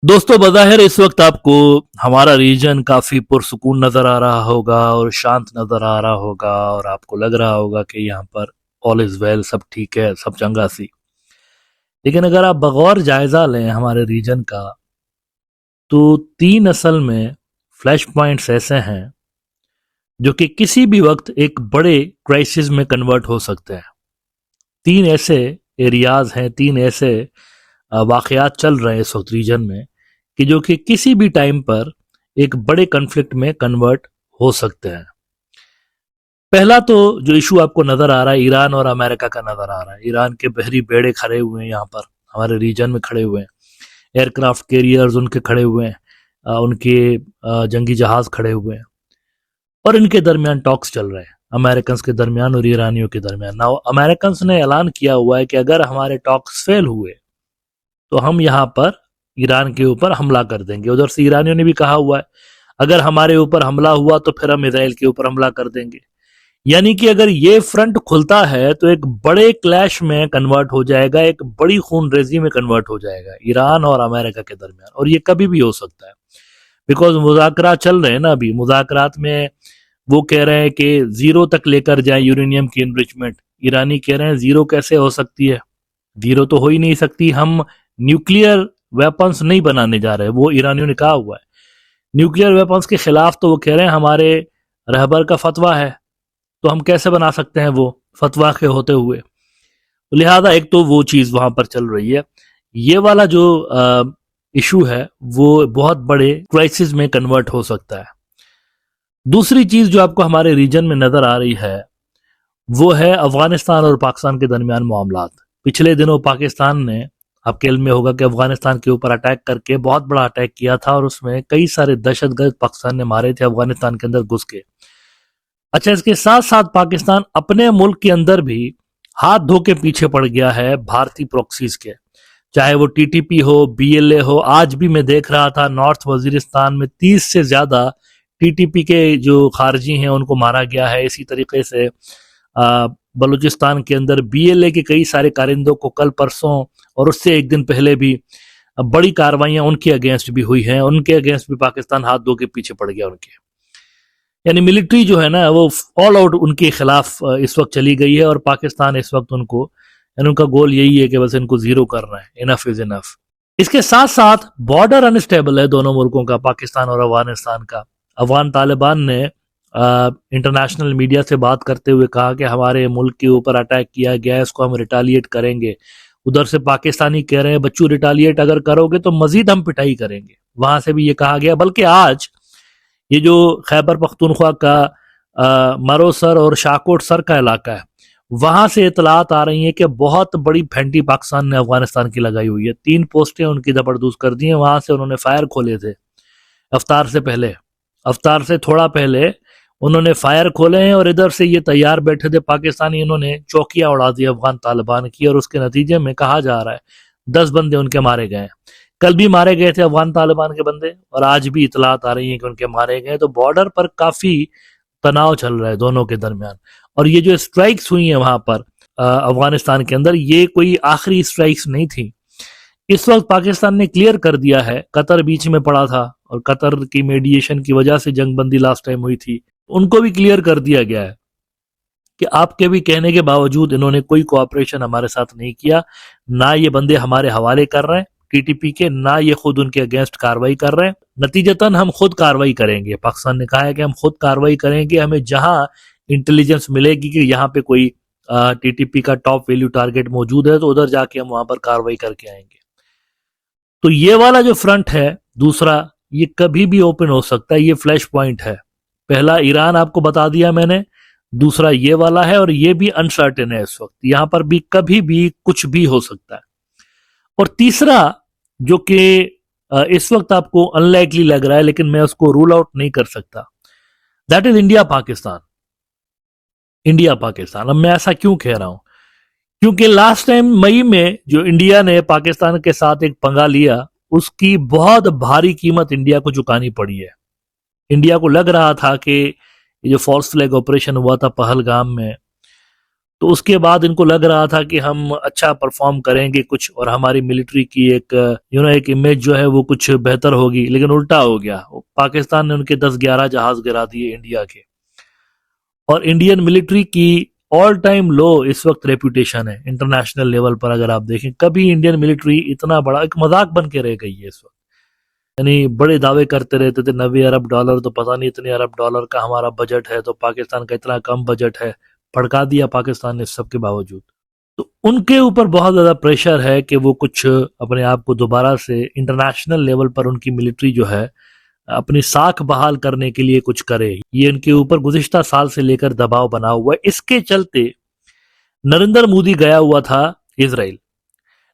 दोस्तों बज़ाहिर इस वक्त आपको हमारा रीजन काफ़ी पुरसुकून नज़र आ रहा होगा और शांत नज़र आ रहा होगा और आपको लग रहा होगा कि यहाँ पर ऑल इज़ वेल, सब ठीक है, सब चंगा सी। लेकिन अगर आप बगौर जायज़ा लें हमारे रीजन का, तो 3 असल में फ्लैश पॉइंट्स ऐसे हैं जो कि किसी भी वक्त एक बड़े क्राइसिस में कन्वर्ट हो सकते हैं। 3 ऐसे एरियाज़ हैं, 3 ऐसे वाक़यात चल रहे हैं इस वक्त रीजन में कि जो कि किसी भी टाइम पर एक बड़े कन्फ्लिक्ट में कन्वर्ट हो सकते हैं। पहला तो जो इशू आपको नज़र आ रहा है ईरान और अमेरिका का नज़र आ रहा है। ईरान के बहरी बेड़े खड़े हुए हैं, यहाँ पर हमारे रीजन में खड़े हुए हैं, एयरक्राफ्ट कैरियर्स उनके खड़े हुए हैं, उनके जंगी जहाज खड़े हुए हैं और इनके दरमियान टॉक्स चल रहे हैं, अमेरिकन के दरमियान और ईरानियों के दरमियान। नाउ अमेरिकन ने ऐलान किया हुआ है कि अगर हमारे टॉक्स फेल हुए तो हम यहाँ पर ईरान के ऊपर हमला कर देंगे। उधर से ईरानियों ने भी कहा हुआ है अगर हमारे ऊपर हमला हुआ तो फिर हम इसराइल के ऊपर हमला कर देंगे। यानी कि अगर ये फ्रंट खुलता है तो एक बड़े क्लैश में कन्वर्ट हो जाएगा, एक बड़ी खूनरेजी में कन्वर्ट हो जाएगा ईरान और अमेरिका के दरमियान, और ये कभी भी हो सकता है बिकॉज मुज़ाकरात चल रहे हैं ना। अभी मुज़ाकरात में वो कह रहे हैं कि 0 तक लेकर जाए यूरेनियम की इनरिचमेंट। ईरानी कह रहे हैं 0 कैसे हो सकती है, 0 तो हो ही नहीं सकती, हम न्यूक्लियर वेपन्स नहीं बनाने जा रहे। वो ईरानियों ने कहा हुआ है न्यूक्लियर वेपन्स के खिलाफ, तो वो कह रहे हैं हमारे रहबर का फतवा है, तो हम कैसे बना सकते हैं वो फतवा के होते हुए। तो लिहाजा एक तो वो चीज़ वहां पर चल रही है। ये वाला जो इशू है वो बहुत बड़े क्राइसिस में कन्वर्ट हो सकता है। दूसरी चीज़ जो आपको हमारे रीजन में नज़र आ रही है वो है अफगानिस्तान और पाकिस्तान के दरमियान मामलात। पिछले दिनों पाकिस्तान ने, आपके इल्म में होगा कि अफगानिस्तान के ऊपर अटैक करके बहुत बड़ा अटैक किया था और उसमें कई सारे दहशतगर्द पाकिस्तान ने मारे थे अफगानिस्तान के अंदर घुस के। अच्छा, इसके साथ साथ पाकिस्तान अपने मुल्क के अंदर भी हाथ धो के पीछे पड़ गया है भारतीय प्रॉक्सीज के, चाहे वो टीटीपी हो, बीएलए हो। आज भी मैं देख रहा था नॉर्थ वजीरिस्तान में 30 से ज्यादा टीटीपी के जो खारजी हैं उनको मारा गया है। इसी तरीके से बलूचिस्तान के अंदर बीएलए के कई सारे कारिंदों को कल परसों और उससे एक दिन पहले भी बड़ी कार्रवाइयां उनके अगेंस्ट भी हुई हैं। उनके अगेंस्ट भी पाकिस्तान हाथ धो के पीछे पड़ गया उनके। यानी मिलिट्री जो है ना वो ऑल आउट उनके खिलाफ इस वक्त चली गई है और पाकिस्तान इस वक्त उनको, यानी उनका गोल यही है कि बस इनको 0 करना है, इनफ इज इनफ। इसके साथ साथ बॉर्डर अनस्टेबल है दोनों मुल्कों का, पाकिस्तान और अफगानिस्तान का। अफगान तालिबान ने इंटरनेशनल मीडिया से बात करते हुए कहा कि हमारे मुल्क के ऊपर अटैक किया गया है, इसको हम रिटालिएट करेंगे। उधर से पाकिस्तानी कह रहे हैं बच्चू रिटालिएट अगर करोगे तो मजीद हम पिटाई करेंगे। वहां से भी ये कहा गया। बल्कि आज ये जो खैबर पख्तूनख्वा का मरोसर और शाकोट सर का इलाका है, वहां से इतलात आ रही है कि बहुत बड़ी फेंटी पाकिस्तान ने अफगानिस्तान की लगाई हुई है। 3 पोस्टें उनकी जबरदस्त कर दी हैं। वहां से उन्होंने फायर खोले थे अफ्तार से पहले, अफ्तार से थोड़ा पहले उन्होंने फायर खोले हैं और इधर से ये तैयार बैठे थे पाकिस्तानी, इन्होंने चौकियां उड़ा दी अफगान तालिबान की और उसके नतीजे में कहा जा रहा है 10 बंदे उनके मारे गए। कल भी मारे गए थे अफगान तालिबान के बंदे और आज भी इतलात आ रही है कि उनके मारे गए। तो बॉर्डर पर काफी तनाव चल रहा है दोनों के दरमियान। और ये जो स्ट्राइक्स हुई हैं वहां पर अफगानिस्तान के अंदर, ये कोई आखिरी स्ट्राइक्स नहीं थी। इस वक्त पाकिस्तान ने क्लियर कर दिया है, कतर बीच में पड़ा था और कतर की मीडिएशन की वजह से जंगबंदी लास्ट टाइम हुई थी, उनको भी क्लियर कर दिया गया है कि आपके भी कहने के बावजूद इन्होंने कोई कोऑपरेशन हमारे साथ नहीं किया। ना ये बंदे हमारे हवाले कर रहे हैं टीटीपी के, ना ये खुद उनके अगेंस्ट कार्रवाई कर रहे हैं। नतीजतन हम खुद कार्रवाई करेंगे। पाकिस्तान ने कहा है कि हम खुद कार्रवाई करेंगे, हमें जहां इंटेलिजेंस मिलेगी कि यहाँ पे कोई टीटीपी का टॉप वैल्यू टारगेट मौजूद है तो उधर जाके हम वहां पर कार्रवाई करके आएंगे। तो ये वाला जो फ्रंट है दूसरा, ये कभी भी ओपन हो सकता है। ये फ्लैश पॉइंट है। पहला ईरान आपको बता दिया मैंने, दूसरा ये वाला है और ये भी अनसर्टेन है। इस वक्त यहां पर भी कभी भी कुछ भी हो सकता है। और तीसरा जो कि इस वक्त आपको अनलाइकली लग रहा है लेकिन मैं उसको रूल आउट नहीं कर सकता, that is India Pakistan. India Pakistan, अब मैं ऐसा क्यों कह रहा हूं, क्योंकि लास्ट टाइम मई में जो इंडिया ने पाकिस्तान के साथ एक पंगा लिया, उसकी बहुत भारी कीमत इंडिया को चुकानी पड़ी है। इंडिया को लग रहा था कि ये जो फॉल्स फ्लैग ऑपरेशन हुआ था पहलगाम में, तो उसके बाद इनको लग रहा था कि हम अच्छा परफॉर्म करेंगे कुछ, और हमारी मिलिट्री की एक एक इमेज जो है वो कुछ बेहतर होगी, लेकिन उल्टा हो गया। पाकिस्तान ने उनके 10-11 जहाज गिरा दिए इंडिया के, और इंडियन मिलिट्री की ऑल टाइम लो इस वक्त रेपुटेशन है इंटरनेशनल लेवल पर। अगर आप देखें, कभी इंडियन मिलिट्री इतना बड़ा एक मजाक बन के रह गई है इस वक्त। यानी बड़े दावे करते रहते थे 90 अरब डॉलर, तो पता नहीं इतने अरब डॉलर का हमारा बजट है, तो पाकिस्तान का इतना कम बजट है। भड़का दिया पाकिस्तान ने सब के बावजूद। तो उनके ऊपर बहुत ज्यादा प्रेशर है कि वो कुछ अपने आप को दोबारा से इंटरनेशनल लेवल पर उनकी मिलिट्री जो है अपनी साख बहाल करने के लिए कुछ करे। ये इनके ऊपर गुज़िश्ता साल से लेकर दबाव बना हुआ है। इसके चलते नरेंद्र मोदी गया हुआ था इजराइल।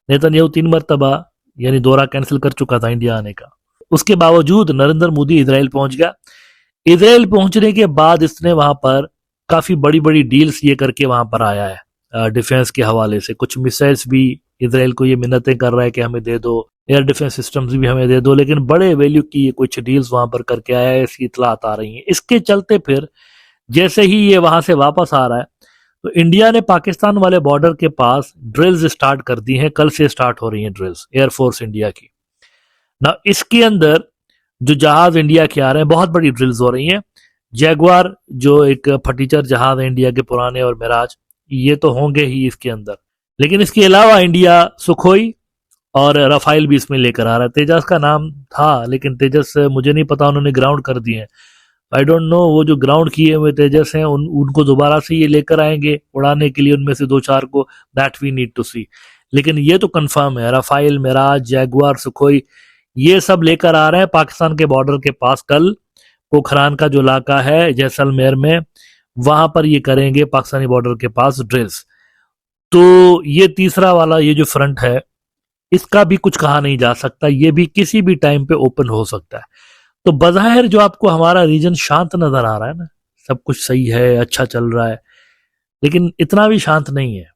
नेतन्याहू 3 मरतबा यानी दौरा कैंसिल कर चुका था इंडिया आने का, उसके बावजूद नरेंद्र मोदी इजराइल पहुंच गया। इजराइल पहुंचने के बाद इसने वहां पर काफी बड़ी बड़ी डील्स ये करके वहां पर आया है। डिफेंस के हवाले से कुछ मिसाइल्स भी इजराइल को ये मिन्नतें कर रहा है कि हमें दे दो, एयर डिफेंस सिस्टम्स भी हमें दे दो, लेकिन बड़े वैल्यू की ये कुछ डील्स वहां पर करके आया है, इसकी इतलात आ रही है। इसके चलते फिर जैसे ही ये वहां से वापस आ रहा है, तो इंडिया ने पाकिस्तान वाले बॉर्डर के पास ड्रिल्स स्टार्ट कर दी हैं। कल से स्टार्ट हो रही हैं ड्रिल्स, एयरफोर्स इंडिया की ना। इसके अंदर जो जहाज इंडिया के आ रहे हैं, बहुत बड़ी ड्रिल्स हो रही हैं। जैगवार जो एक फटीचर जहाज है इंडिया के पुराने, और मिराज, ये तो होंगे ही इसके अंदर। लेकिन इसके अलावा इंडिया सुखोई और रफाइल भी इसमें लेकर आ रहा है। तेजस का नाम था, लेकिन तेजस मुझे नहीं पता उन्होंने ग्राउंड कर दिए हैं। आई डोंट नो, वो जो ग्राउंड किए हुए तेजस हैं उनको दोबारा से ये लेकर आएंगे उड़ाने के लिए, उनमें से 2-4 को। दैट वी नीड टू सी। लेकिन ये तो कंफर्म है, रफाइल, मिराज, जैगवार, सुखोई, ये सब लेकर आ रहे हैं पाकिस्तान के बॉर्डर के पास। कल पोखरान का जो इलाका है जैसलमेर में, वहां पर ये करेंगे पाकिस्तानी बॉर्डर के पास ड्रिल्स। तो ये तीसरा वाला ये जो फ्रंट है, इसका भी कुछ कहा नहीं जा सकता, ये भी किसी भी टाइम पे ओपन हो सकता है। तो बज़ाहिर जो आपको हमारा रीजन शांत नजर आ रहा है ना, सब कुछ सही है, अच्छा चल रहा है, लेकिन इतना भी शांत नहीं है।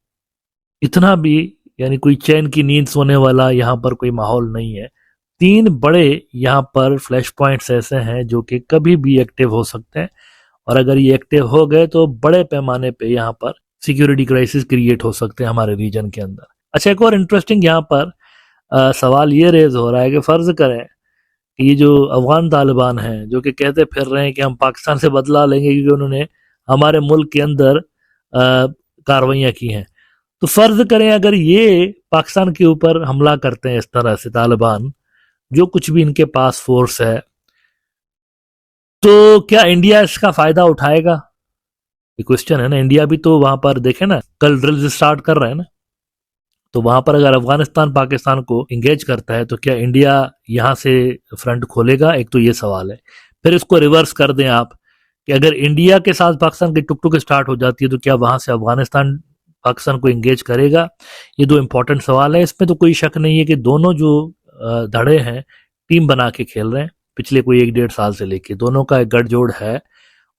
इतना भी यानी कोई चैन की नींद सोने वाला यहाँ पर कोई माहौल नहीं है। 3 बड़े यहाँ पर फ्लैश पॉइंट्स ऐसे हैं जो कि कभी भी एक्टिव हो सकते हैं, और अगर ये एक्टिव हो गए तो बड़े पैमाने पे यहाँ पर सिक्योरिटी क्राइसिस क्रिएट हो सकते हैं हमारे रीजन के अंदर। अच्छा, एक और इंटरेस्टिंग यहाँ पर सवाल ये रेज हो रहा है कि फर्ज करें कि ये जो अफगान तालिबान हैं जो कि कहते फिर रहे हैं कि हम पाकिस्तान से बदला लेंगे क्योंकि उन्होंने हमारे मुल्क के अंदर कार्रवाइयाँ की हैं, तो फर्ज करें अगर ये पाकिस्तान के ऊपर हमला करते हैं इस तरह से तालिबान, जो कुछ भी इनके पास फोर्स है, तो क्या इंडिया इसका फायदा उठाएगा? ये क्वेश्चन है ना। इंडिया भी तो वहां पर देखे ना, कल ड्रिल स्टार्ट कर रहे हैं ना, तो वहां पर अगर अफगानिस्तान पाकिस्तान को इंगेज करता है तो क्या इंडिया यहां से फ्रंट खोलेगा? एक तो ये सवाल है। फिर इसको रिवर्स कर दें आप कि अगर इंडिया के साथ पाकिस्तान की टुक स्टार्ट हो जाती है तो क्या वहां से अफगानिस्तान पाकिस्तान को इंगेज करेगा? ये 2 इंपॉर्टेंट सवाल है। इसमें तो कोई शक नहीं है कि दोनों जो धड़े हैं टीम बना के खेल रहे हैं पिछले कोई 1-1.5 साल से लेके, दोनों का एक गठजोड़ है,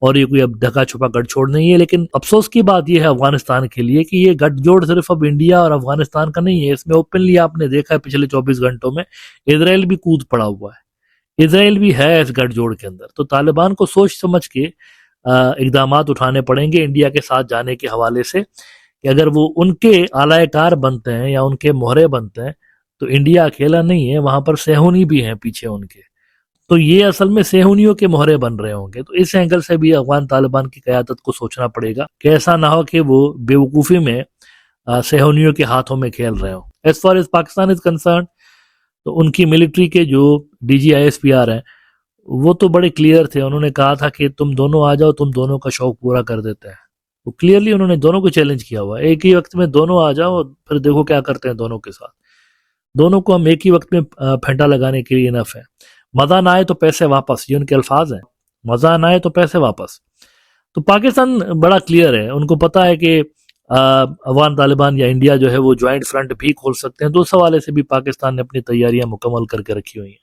और ये कोई अब ढका छुपा गठजोड़ नहीं है। लेकिन अफसोस की बात यह है अफगानिस्तान के लिए कि ये गठजोड़ सिर्फ अब इंडिया और अफगानिस्तान का नहीं है। इसमें ओपनली आपने देखा है पिछले 24 घंटों में इजराइल भी कूद पड़ा हुआ है, इजराइल भी है इस गठजोड़ के अंदर। तो तालिबान को सोच समझ के इकदाम उठाने पड़ेंगे इंडिया के साथ जाने के हवाले से, कि अगर वो उनके आलायकार बनते हैं या उनके मोहरे बनते हैं तो इंडिया अकेला नहीं है, वहां पर सेहूनी भी हैं पीछे उनके, तो ये असल में सेहूनियों के मोहरे बन रहे होंगे। तो इस एंगल से भी अफगान तालिबान की क़यादत को सोचना पड़ेगा कि ऐसा ना हो कि वो बेवकूफ़ी में सेहूनियों के हाथों में खेल रहे हो। As far as Pakistan is concern, तो उनकी मिलिट्री के जो DGISPR हैं वो तो बड़े क्लियर थे। उन्होंने कहा था कि तुम दोनों आ जाओ, तुम दोनों का शौक पूरा कर देते हैं। वो क्लियरली उन्होंने दोनों को चैलेंज किया हुआ है, एक ही वक्त में दोनों आ जाओ, फिर देखो क्या करते हैं दोनों के साथ। दोनों को हम एक ही वक्त में फेंटा लगाने के लिए इनफ है। मजा ना आए तो पैसे वापस, ये उनके अल्फाज हैं, मजा ना आए तो पैसे वापस। तो पाकिस्तान बड़ा क्लियर है, उनको पता है कि अफगान तालिबान या इंडिया जो है वो ज्वाइंट फ्रंट भी खोल सकते हैं। तो उस हवाले से भी पाकिस्तान ने अपनी तैयारियां मुकम्मल करके रखी हुई हैं।